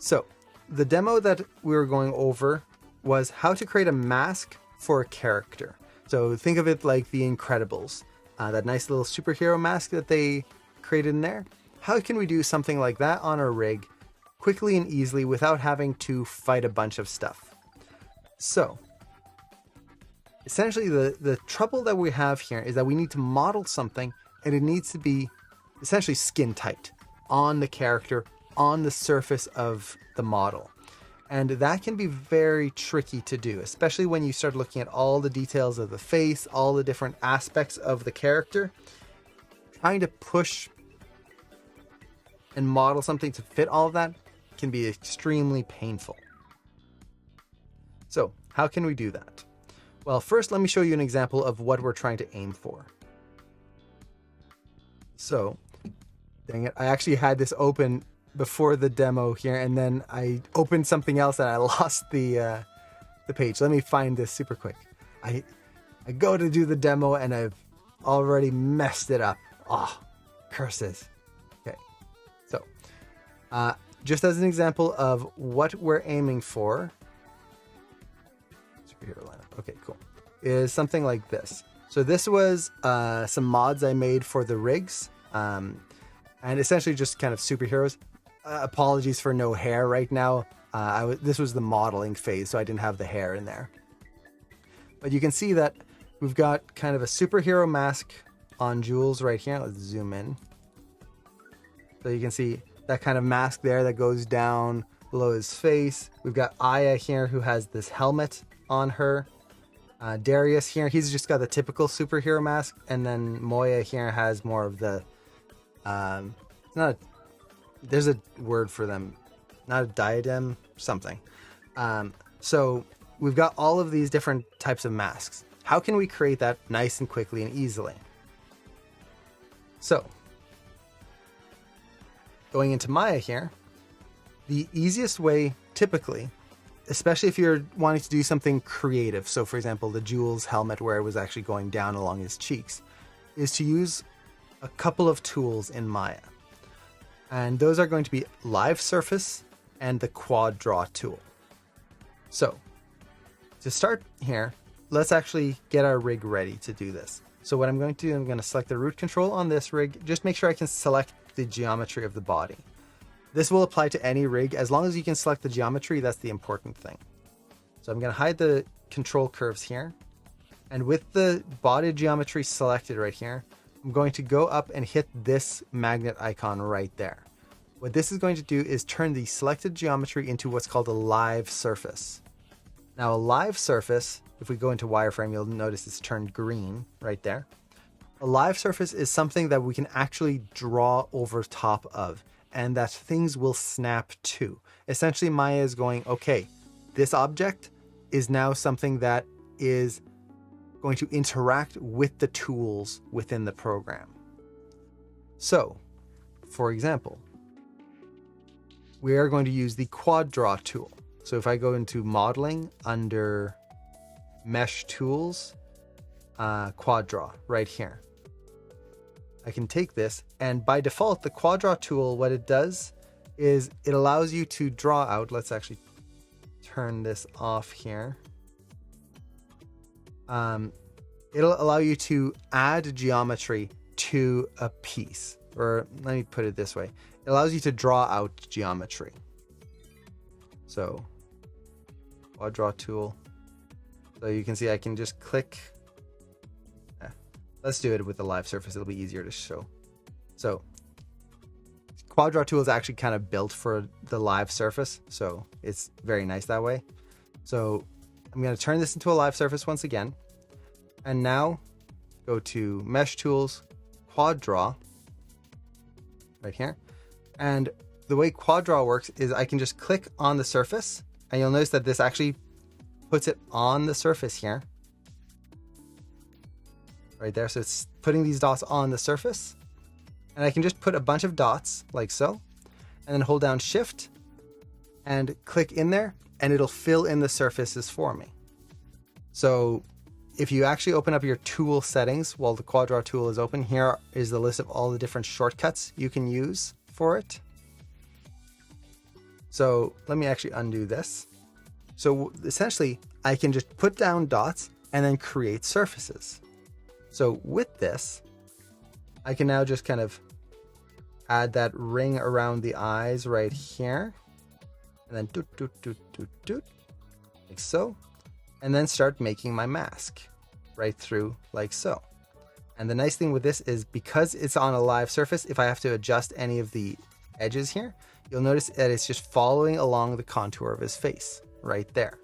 So the demo that we were going over was how to create a mask for a character. So think of it like the Incredibles, that nice little superhero mask that they created in there. How can we do something like that on our rig quickly and easily without having to fight a bunch of stuff? So essentially the trouble that we have here is that we need to model something, and it needs to be essentially skin tight on the character, on the surface of the model. And that can be very tricky to do, especially when you start looking at all the details of the face, all the different aspects of the character. Trying to push and model something to fit all of that can be extremely painful. So how can we do that? Well, first let me show you an example of what we're trying to aim for. So, dang it, I actually had this open before the demo here, and then I opened something else and I lost the page. Let me find this super quick. I go to do the demo and I've already messed it up. Oh, curses. Okay, so just as an example of what we're aiming for, superhero lineup. Okay, cool. Is something like this. So this was some mods I made for the rigs, and essentially just kind of superheroes. Apologies for no hair right now. This was the modeling phase, so I didn't have the hair in there. But you can see that we've got kind of a superhero mask on Jules right here. Let's zoom in. So you can see that kind of mask there that goes down below his face. We've got Aya here who has this helmet on her. Darius here, he's just got the typical superhero mask. And then Moya here has more of the... there's a word for them. Not a diadem, something. So we've got all of these different types of masks. How can we create that nice and quickly and easily? So, going into Maya here, the easiest way typically, especially if you're wanting to do something creative, so for example, the Jules helmet where it was actually going down along his cheeks, is to use a couple of tools in Maya. And those are going to be Live Surface and the Quad Draw tool. So, to start here, let's actually get our rig ready to do this. So what I'm going to do, I'm going to select the root control on this rig. Just make sure I can select the geometry of the body. This will apply to any rig. As long as you can select the geometry, that's the important thing. So I'm going to hide the control curves here. And with the body geometry selected right here, I'm going to go up and hit this magnet icon right there. What this is going to do is turn the selected geometry into what's called a live surface. Now a live surface, if we go into wireframe, you'll notice it's turned green right there. A live surface is something that we can actually draw over top of and that things will snap to. Essentially Maya is going, okay, this object is now something that is going to interact with the tools within the program. So, for example, we are going to use the Quad Draw tool. So if I go into modeling under mesh tools, Quad Draw right here, I can take this, and by default, the Quad Draw tool, what it does is it allows you to draw out. Let's actually turn this off here. It'll allow you to add geometry to a piece, or let me put it this way. It allows you to draw out geometry. So, Quad Draw tool. So you can see I can just click. Let's do it with the live surface. It'll be easier to show. So, Quad Draw tool is actually kind of built for the live surface, so it's very nice that way. So I'm going to turn this into a live surface once again. And now go to Mesh Tools, Quad Draw, right here. And the way Quad Draw works is I can just click on the surface, and you'll notice that this actually puts it on the surface here. Right there, so it's putting these dots on the surface. And I can just put a bunch of dots, like so, and then hold down Shift, and click in there, and it'll fill in the surfaces for me. So if you actually open up your tool settings while the Quad Draw tool is open, here is the list of all the different shortcuts you can use for it. So let me actually undo this. So essentially, I can just put down dots and then create surfaces. So with this, I can now just kind of add that ring around the eyes right here. And then doot, doot, doot, doot, doot, like so. And then start making my mask right through like so. And the nice thing with this is because it's on a live surface, if I have to adjust any of the edges here, you'll notice that it's just following along the contour of his face right there.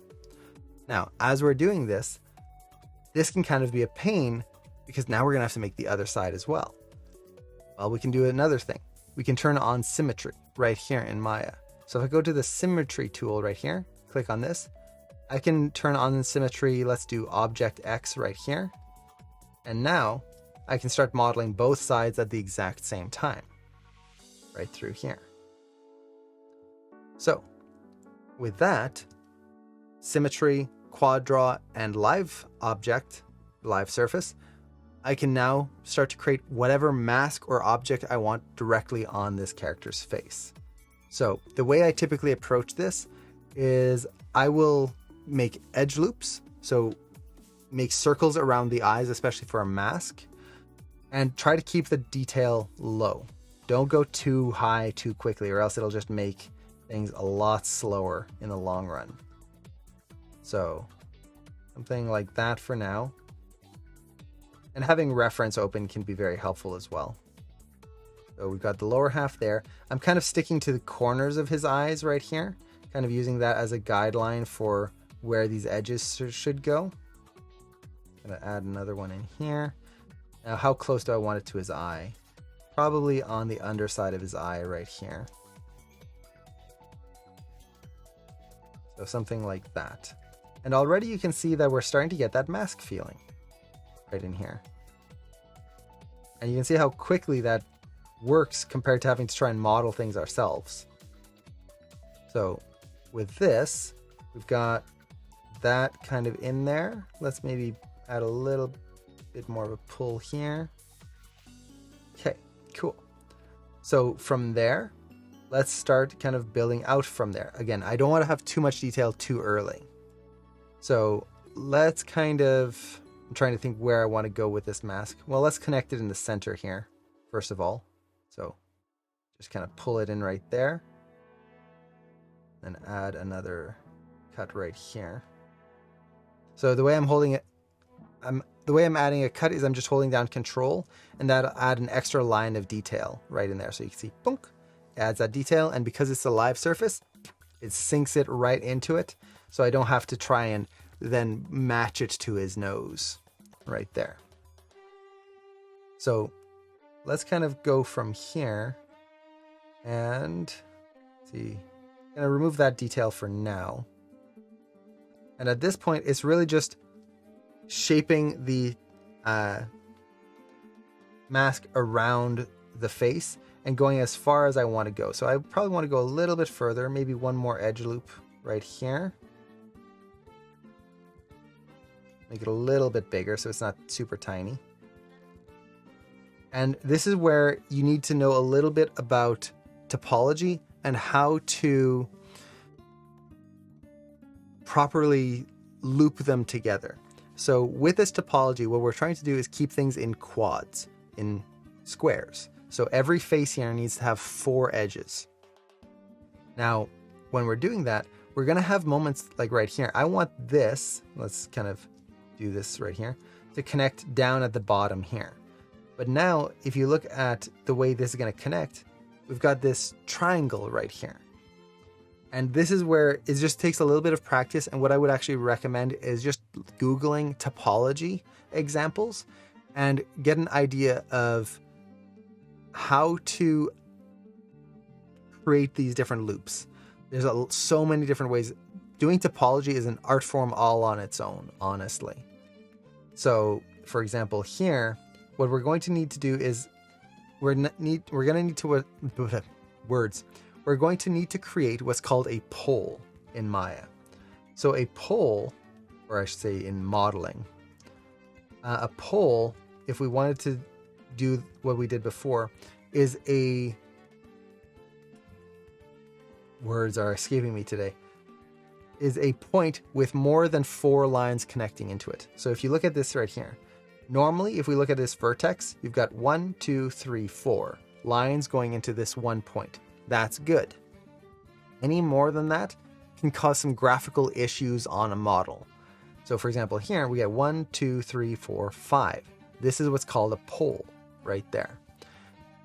Now, as we're doing this, this can kind of be a pain because now we're gonna have to make the other side as well. Well, we can do another thing. We can turn on symmetry right here in Maya. So if I go to the symmetry tool right here, click on this, I can turn on the symmetry. Let's do Object X right here. And now I can start modeling both sides at the exact same time, right through here. So with that, symmetry, quad draw, and live object, live surface, I can now start to create whatever mask or object I want directly on this character's face. So the way I typically approach this is I will make edge loops. So make circles around the eyes, especially for a mask, and try to keep the detail low. Don't go too high too quickly, or else it'll just make things a lot slower in the long run. So something like that for now. And having reference open can be very helpful as well. So we've got the lower half there. I'm kind of sticking to the corners of his eyes right here, kind of using that as a guideline for where these edges should go. I'm gonna add another one in here. Now, how close do I want it to his eye? Probably on the underside of his eye right here. So something like that. And already you can see that we're starting to get that mask feeling right in here. And you can see how quickly that works compared to having to try and model things ourselves. So with this, we've got that kind of in there. Let's maybe add a little bit more of a pull here. Okay, cool. So from there, let's start kind of building out from there. Again, I don't want to have too much detail too early. So let's kind of, I'm trying to think where I want to go with this mask. Well, let's connect it in the center here, first of all. So just kind of pull it in right there. And add another cut right here. So the way I'm holding it, the way I'm adding a cut is I'm just holding down Control, and that'll add an extra line of detail right in there. So you can see, boom, adds that detail. And because it's a live surface, it sinks it right into it. So I don't have to try and then match it to his nose right there. So let's kind of go from here and see, I'm gonna remove that detail for now. And at this point, it's really just shaping the mask around the face and going as far as I want to go. So I probably want to go a little bit further, maybe one more edge loop right here. Make it a little bit bigger so it's not super tiny. And this is where you need to know a little bit about topology and how to properly loop them together. So with this topology, what we're trying to do is keep things in quads, in squares. So every face here needs to have 4 edges. Now, when we're doing that, we're going to have moments like right here. I want this, let's kind of do this right here, to connect down at the bottom here. But now, if you look at the way this is going to connect, we've got this triangle right here. And this is where it just takes a little bit of practice. And what I would actually recommend is just Googling topology examples and get an idea of how to create these different loops. There's so many different ways. Doing topology is an art form all on its own, honestly. So, for example, here, what we're going to need to do is we're going to need to We're going to need to create what's called a pole in Maya. So a pole, or I should say in modeling, a pole, if we wanted to do what we did before, is words are escaping me today, is a point with more than 4 lines connecting into it. So if you look at this right here, normally if we look at this vertex, you've got 1, 2, 3, 4 lines going into this one point. That's good. Any more than that can cause some graphical issues on a model. So for example, here we get 1, 2, 3, 4, 5. This is what's called a pole right there.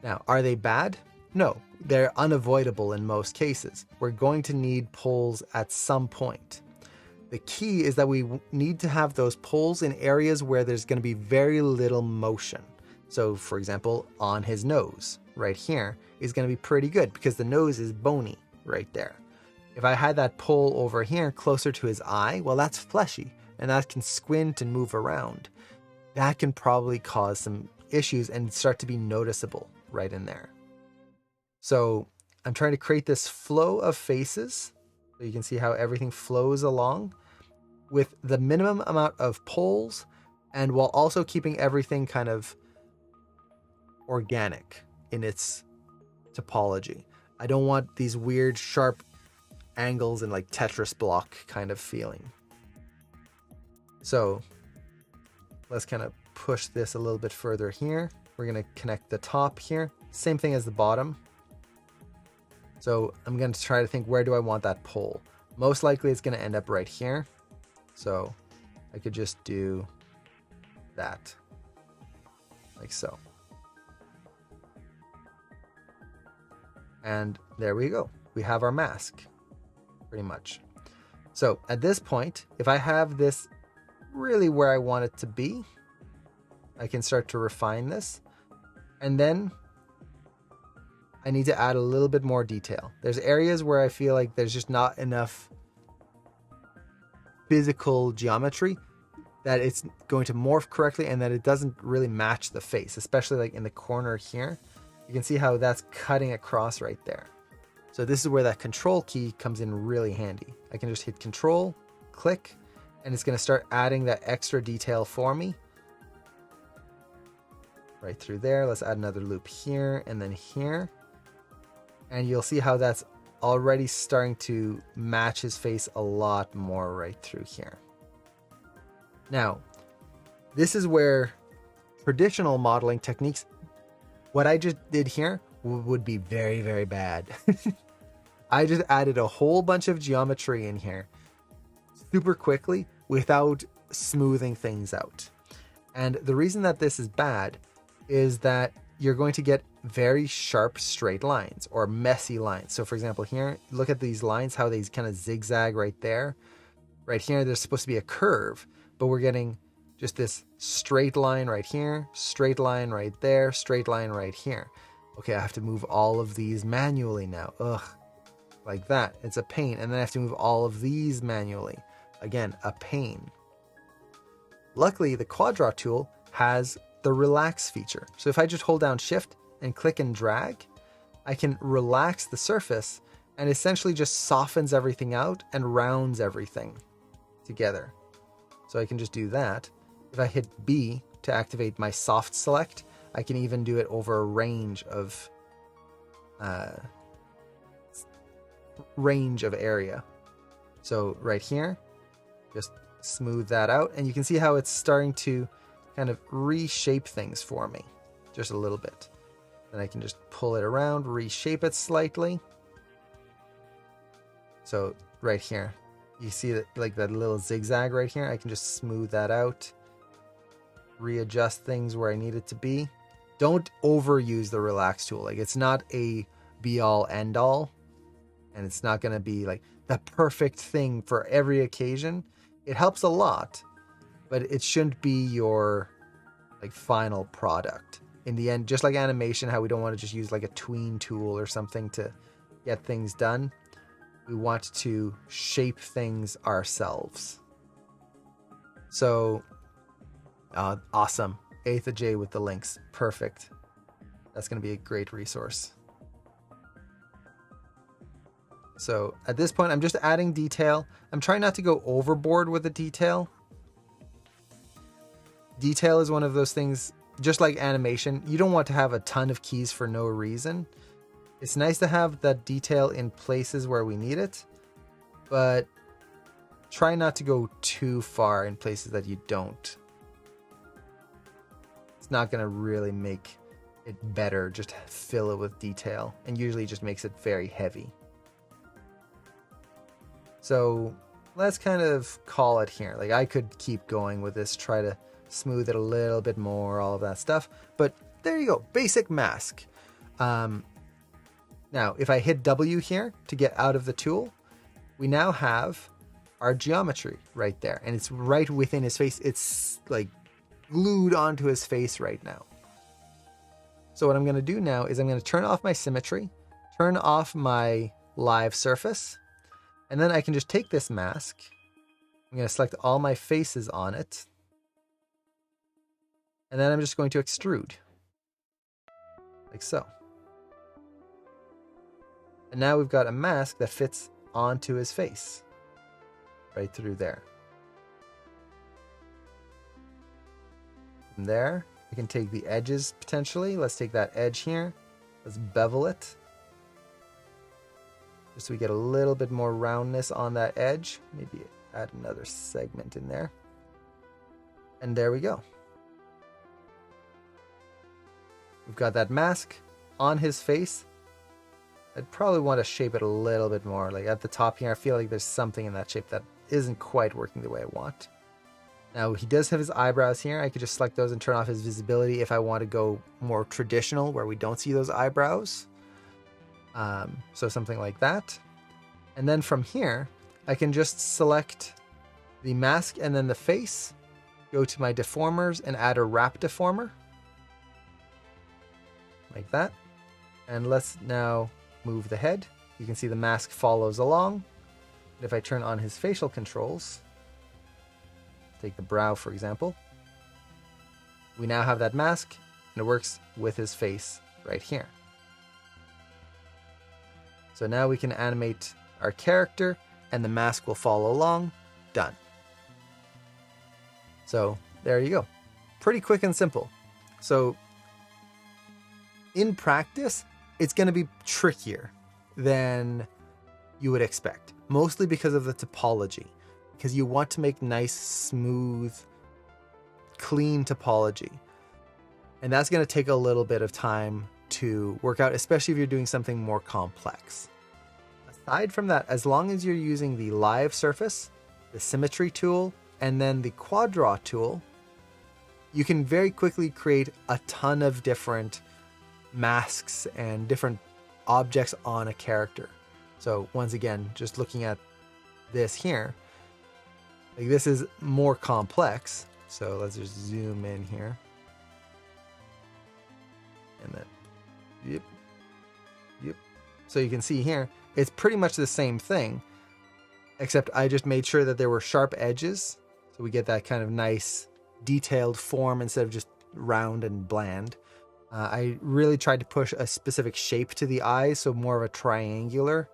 Now, are they bad? No, they're unavoidable in most cases. We're going to need poles at some point. The key is that we need to have those poles in areas where there's going to be very little motion. So for example, on his nose right here is going to be pretty good because the nose is bony right there. If I had that pole over here closer to his eye, well, that's fleshy and that can squint and move around. That can probably cause some issues and start to be noticeable right in there. So I'm trying to create this flow of faces so you can see how everything flows along with the minimum amount of poles and while also keeping everything kind of organic in its topology. I don't want these weird sharp angles and like Tetris block kind of feeling. So let's kind of push this a little bit further here. We're going to connect the top here. Same thing as the bottom. So I'm going to try to think, where do I want that pole? Most likely it's going to end up right here. So I could just do that like so. And there we go. We have our mask pretty much. So at this point, if I have this really where I want it to be, I can start to refine this. And then I need to add a little bit more detail. There's areas where I feel like there's just not enough physical geometry that it's going to morph correctly and that it doesn't really match the face, especially like in the corner here. You can see how that's cutting across right there. So this is where that control key comes in really handy. I can just hit control, click, and it's going to start adding that extra detail for me. Right through there. Let's add another loop here and then here. And you'll see how that's already starting to match his face a lot more right through here. Now, this is where traditional modeling techniques, what I just did here would be very, very bad. I just added a whole bunch of geometry in here super quickly without smoothing things out. And the reason that this is bad is that you're going to get very sharp straight lines or messy lines. So for example, here, look at these lines, how they kind of zigzag right there. Right here, there's supposed to be a curve, but we're getting just this straight line right here, straight line right there, straight line right here. Okay, I have to move all of these manually now. Ugh, like that. It's a pain. And then I have to move all of these manually. Again, a pain. Luckily, the Quad Draw tool has the relax feature. So if I just hold down shift and click and drag, I can relax the surface and essentially just softens everything out and rounds everything together. So I can just do that. If I hit B to activate my soft select, I can even do it over a range of area. So right here, just smooth that out. And you can see how it's starting to kind of reshape things for me just a little bit. Then I can just pull it around, reshape it slightly. So right here, you see that, like that little zigzag right here, I can just smooth that out, readjust things where I need it to be. Don't overuse the relax tool. Like, it's not a be all end all, and it's not going to be like the perfect thing for every occasion. It helps a lot, but it shouldn't be your like final product. In the end, just like animation, how we don't want to just use like a tween tool or something to get things done. We want to shape things ourselves. So, awesome. Aetha J with the links. Perfect. That's going to be a great resource. So at this point, I'm just adding detail. I'm trying not to go overboard with the detail. Detail is one of those things, just like animation, you don't want to have a ton of keys for no reason. It's nice to have that detail in places where we need it, but try not to go too far in places that you don't. It's not going to really make it better, just fill it with detail, and usually it just makes it very heavy. So let's kind of call it here. Like, I could keep going with this, try to smooth it a little bit more, all of that stuff, but there you go, basic mask. Now, if I hit W here to get out of the tool, we now have our geometry right there, and it's right within his face. It's like glued onto his face right now. So what I'm going to do now is I'm going to turn off my symmetry, turn off my live surface, and then I can just take this mask. I'm going to select all my faces on it, and then I'm just going to extrude, like so. And now we've got a mask that fits onto his face, right through there. From there, I can take the edges potentially. Let's take that edge here. Let's bevel it, just so we get a little bit more roundness on that edge. Maybe add another segment in there. And there we go. We've got that mask on his face. I'd probably want to shape it a little bit more. Like at the top here, I feel like there's something in that shape that isn't quite working the way I want. Now, he does have his eyebrows here. I could just select those and turn off his visibility if I want to go more traditional, where we don't see those eyebrows. So something like that. And then from here, I can just select the mask and then the face, go to my deformers and add a wrap deformer. Like that. And let's now move the head. You can see the mask follows along. And if I turn on his facial controls, take the brow for example, we now have that mask and it works with his face right here. So now we can animate our character and the mask will follow along. Done. So there you go. Pretty quick and simple. So in practice, it's going to be trickier than you would expect, mostly because of the topology, because you want to make nice, smooth, clean topology. And that's going to take a little bit of time to work out, especially if you're doing something more complex. Aside from that, as long as you're using the live surface, the symmetry tool, and then the quad draw tool, you can very quickly create a ton of different masks and different objects on a character. So once again, just looking at this here, like this is more complex. So let's just zoom in here. And then, yep. So you can see here, it's pretty much the same thing, except I just made sure that there were sharp edges. So we get that kind of nice detailed form instead of just round and bland. I really tried to push a specific shape to the eyes, so more of a triangular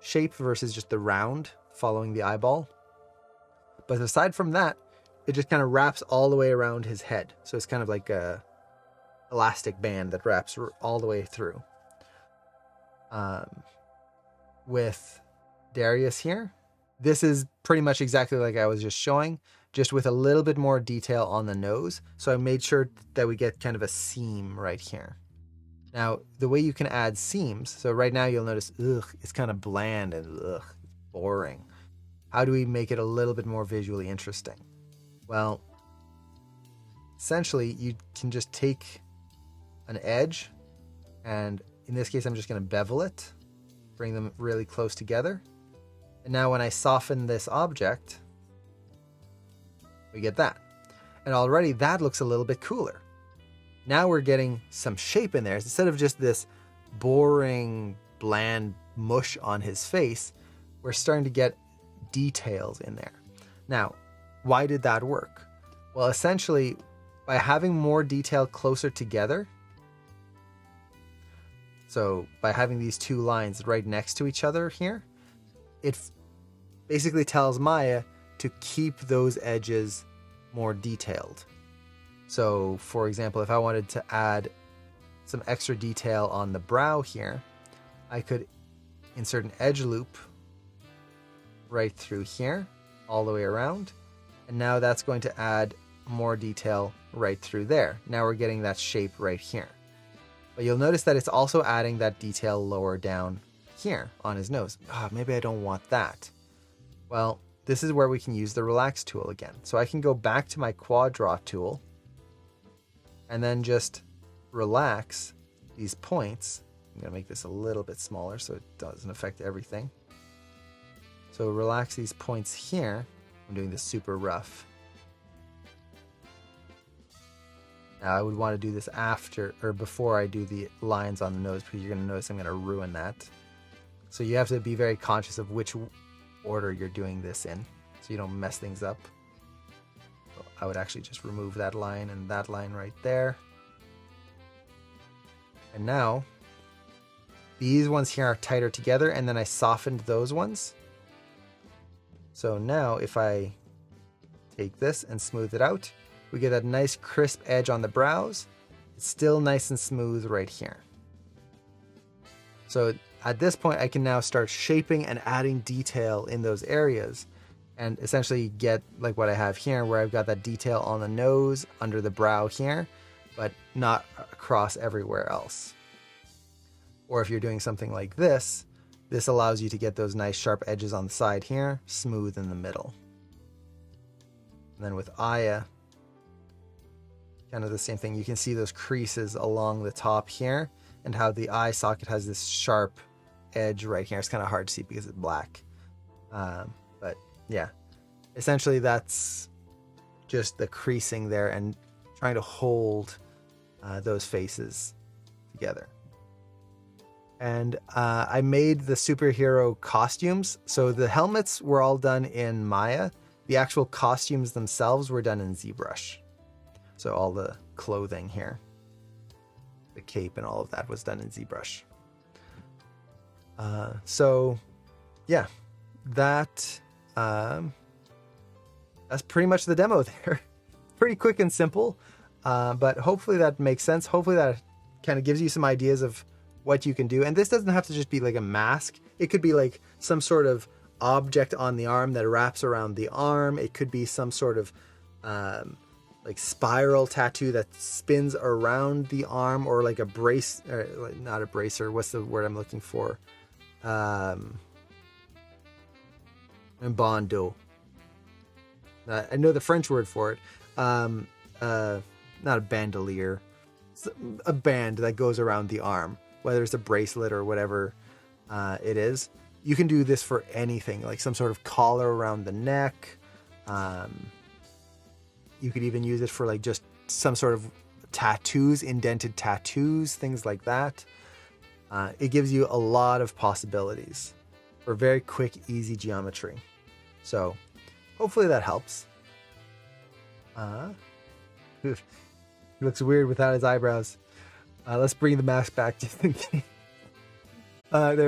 shape versus just the round following the eyeball. But aside from that, it just kind of wraps all the way around his head. So it's kind of like a elastic band that wraps all the way through. With Darius here, this is pretty much exactly like I was just showing, just with a little bit more detail on the nose. So I made sure that we get kind of a seam right here. Now, the way you can add seams, so right now you'll notice, it's kind of bland and boring. How do we make it a little bit more visually interesting? Well, essentially you can just take an edge, and in this case, I'm just going to bevel it, bring them really close together. And now when I soften this object, we get that. And already that looks a little bit cooler. Now we're getting some shape in there. Instead of just this boring, bland mush on his face, we're starting to get details in there. Now, why did that work? Well, essentially, by having more detail closer together, so by having these two lines right next to each other here, it basically tells Maya to keep those edges more detailed. So for example, if I wanted to add some extra detail on the brow here, I could insert an edge loop right through here, all the way around. And now that's going to add more detail right through there. Now we're getting that shape right here. But you'll notice that it's also adding that detail lower down here on his nose. Maybe I don't want that. Well, this is where we can use the relax tool again. So I can go back to my quad draw tool and then just relax these points. I'm going to make this a little bit smaller so it doesn't affect everything. So relax these points here. I'm doing this super rough. Now I would want to do this after or before I do the lines on the nose, because you're going to notice I'm going to ruin that. So you have to be very conscious of which order you're doing this in so you don't mess things up. So I would actually just remove that line and that line right there. And now these ones here are tighter together, and then I softened those ones. So now if I take this and smooth it out, we get that nice crisp edge on the brows. It's still nice and smooth right here. So at this point, I can now start shaping and adding detail in those areas and essentially get like what I have here, where I've got that detail on the nose, under the brow here, but not across everywhere else. Or if you're doing something like this, this allows you to get those nice sharp edges on the side here, smooth in the middle. And then with Aya, kind of the same thing. You can see those creases along the top here and how the eye socket has this sharp edge right here. It's kind of hard to see because it's black. But yeah, essentially that's just the creasing there and trying to hold those faces together. And I made the superhero costumes. So the helmets were all done in Maya. The actual costumes themselves were done in ZBrush. So all the clothing here, the cape and all of that was done in ZBrush. So yeah, that's pretty much the demo there. Pretty quick and simple, but hopefully that makes sense. Hopefully that kind of gives you some ideas of what you can do. And this doesn't have to just be like a mask. It could be like some sort of object on the arm that wraps around the arm. It could be some sort of like spiral tattoo that spins around the arm, or like a brace, or not a bracer. What's the word I'm looking for? Bandeau. I know the French word for it. Not a bandolier. It's a band that goes around the arm, whether it's a bracelet or whatever it is. You can do this for anything, like some sort of collar around the neck. You could even use it for like just some sort of tattoos, indented tattoos, things like that. It gives you a lot of possibilities for very quick, easy geometry. So hopefully that helps. He looks weird without his eyebrows. Let's bring the mask back just in case. There